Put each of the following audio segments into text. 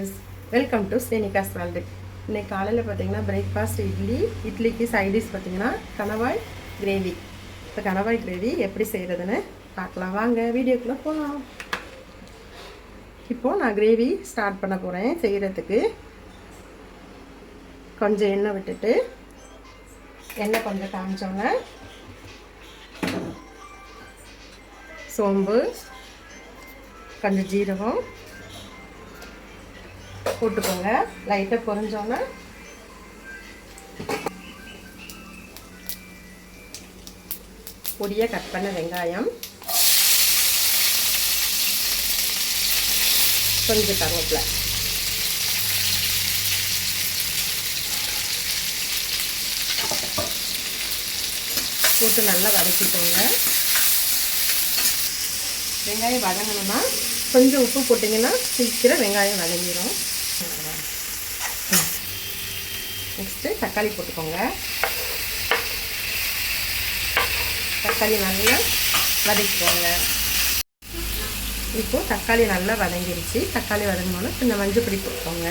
Friends, welcome to Srinika's world. இன்றைக்கி காலையில் பார்த்தீங்கன்னா பிரேக்ஃபாஸ்ட் இட்லிக்கு சைடிஷ் பார்த்தீங்கன்னா கணவாய் கிரேவி. இப்போ கணவாய் கிரேவி எப்படி செய்கிறதுன்னு பார்க்கலாம் வாங்க, வீடியோக்குள்ளே போகலாம். இப்போது நான் கிரேவி ஸ்டார்ட் பண்ண போகிறேன். செய்கிறதுக்கு கொஞ்சம் எண்ணெய் விட்டுட்டு, எண்ணெய் கொஞ்சம் காமிச்சோங்க, சோம்பு, கொஞ்சம் ஜீரகம் போட்டுக்கோங்க. லைட்டாக பொரிஞ்சோன்னா பொடியாக கட் பண்ண வெங்காயம், கொஞ்சம் கருவேப்பிலை போட்டு நல்லா வதக்கிக்கோங்க. வெங்காயம் வதங்கணும்னா கொஞ்சம் உப்பு போட்டிங்கன்னா சீக்கிரம் வெங்காயம் வதங்கிடும். நெக்ஸ்ட்டு தக்காளி போட்டுக்கோங்க. தக்காளி நல்லா வதக்கிக்கோங்க. இப்போது தக்காளி நல்லா வதங்கிடுச்சு. தக்காளி வதங்கினோன்னா கொஞ்சம் மஞ்சள் பொடி போட்டுக்கோங்க.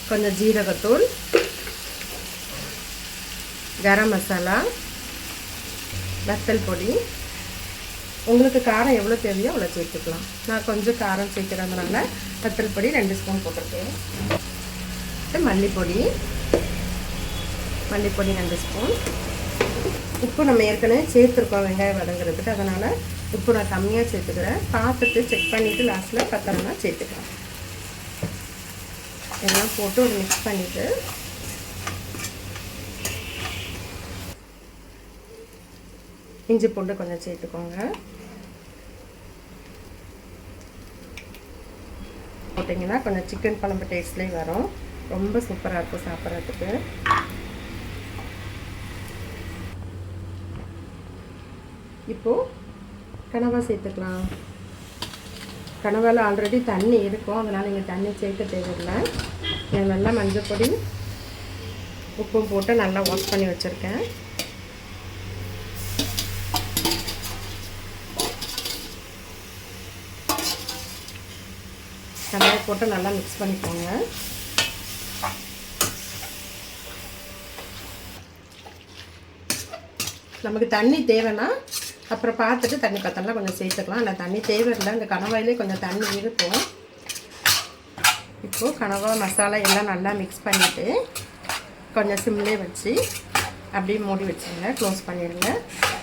கொஞ்சம் ஜீரகத்தூள், கரம் மசாலா, வத்தல் பொடி, உங்களுக்கு காரம் எவ்வளோ தேவையோ அவ்வளோ சேர்த்துக்கலாம். நான் கொஞ்சம் காரம் சேர்க்குறதுனால வத்தல் பொடி 2 ஸ்பூன் போட்டிருக்கேன். மல்லிப்பொடி 2 ஸ்பூன். உப்பு நம்ம ஏற்கனவே சேர்த்துருக்கோம் வெங்காயம் வதங்குறதுக்கு, அதனால் உப்பு நான் கம்மியாக சேர்த்துக்கிறேன். பார்த்துட்டு செக் பண்ணிவிட்டு லாஸ்ட்டில் பத்தலைன்னா சேர்த்துக்கிறேன். எல்லாம் போட்டு ஒரு மிக்ஸ் பண்ணிவிட்டு இஞ்சி பூண்டு கொஞ்சம் சேர்த்துக்கோங்க. போட்டிங்கன்னா கொஞ்சம் சிக்கன் குழம்பு டேஸ்ட்லேயே வரும். ரொம்ப சூப்பராக இருக்கும் சாப்பிட்றதுக்கு. இப்போது கனவா சேர்த்துக்கலாம். கனவாவில் ஆல்ரெடி தண்ணி இருக்கும், அதனால் நீங்கள் தண்ணி சேர்க்க தேவையில்லை. நான் நல்லா மஞ்சள் பொடி உப்பும் போட்டு நல்லா வாஷ் பண்ணி வச்சுருக்கேன். கடாயை போட்டு நல்லா மிக்ஸ் பண்ணிக்கோங்க. நமக்கு தண்ணி தேவைன்னா அப்புறம் பார்த்துட்டு தண்ணி பத்தலாம் கொஞ்சம் சேர்த்துக்கலாம். இல்லை தண்ணி தேவையில்லை, இந்த கணவாயிலே கொஞ்சம் தண்ணி இருக்கும். இப்போது கனவா மசாலா எல்லாம் நல்லா மிக்ஸ் பண்ணிவிட்டு கொஞ்சம் சிம்லே வச்சு அப்படியே மூடி வச்சுருங்க, க்ளோஸ் பண்ணிடுங்க.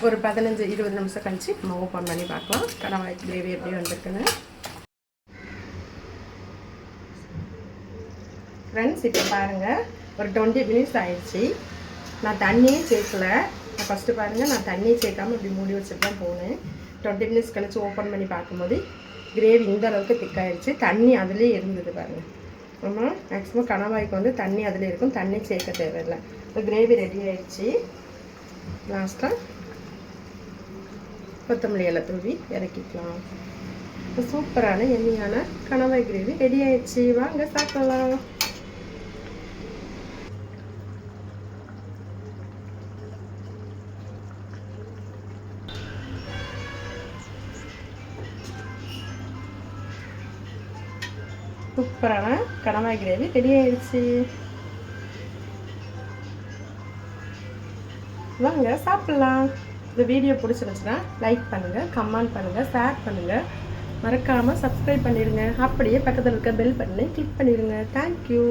ஒரு 15-20 நிமிஷம் கழிச்சு நம்ம ஓப்பன் பண்ணி பார்க்கலாம் கனவாய் கிரேவி எப்படி வந்திருக்குன்னு. ஃப்ரெண்ட்ஸ், இப்போ பாருங்கள், ஒரு 20 மினிட்ஸ் ஆயிடுச்சு. நான் தண்ணியே சேர்க்கல. நான் ஃபஸ்ட்டு பாருங்கள், நான் தண்ணியே சேர்க்காமல் இப்படி மூடி வச்சுட்டு தான் போனேன். 20 மினிட்ஸ் கழிச்சு ஓப்பன் பண்ணி பார்க்கும்போது கிரேவி இந்த அளவுக்கு திக்காயிடுச்சு. தண்ணி அதிலே இருந்தது பாருங்கள். ஆமாம், மேக்ஸிமம் கணவாய்க்கு வந்து தண்ணி அதில் இருக்கும், தண்ணி சேர்க்க தேவையில்லை. இப்போ கிரேவி ரெடி ஆயிடுச்சு. லாஸ்ட்டாக கொத்தமல்லி இலை தூவி இறக்கிக்கலாம். இப்போ சூப்பரான எம்மியான கணவாய் கிரேவி ரெடி ஆயிடுச்சு. வாங்க சாப்பிடலாம். சூப்பரான கணவாய் கிரேவி ரெடி ஆயிடுச்சு. வாங்க சாப்பிட்லாம். இந்த வீடியோ பிடிச்சிருந்துச்சுன்னா லைக் பண்ணுங்கள், கமெண்ட் பண்ணுங்கள், ஷேர் பண்ணுங்கள், மறக்காமல் சப்ஸ்கிரைப் பண்ணிடுங்க. அப்படியே பக்கத்தில் இருக்க பெல் பட்டனை கிளிக் பண்ணிடுங்க. தேங்க்யூ.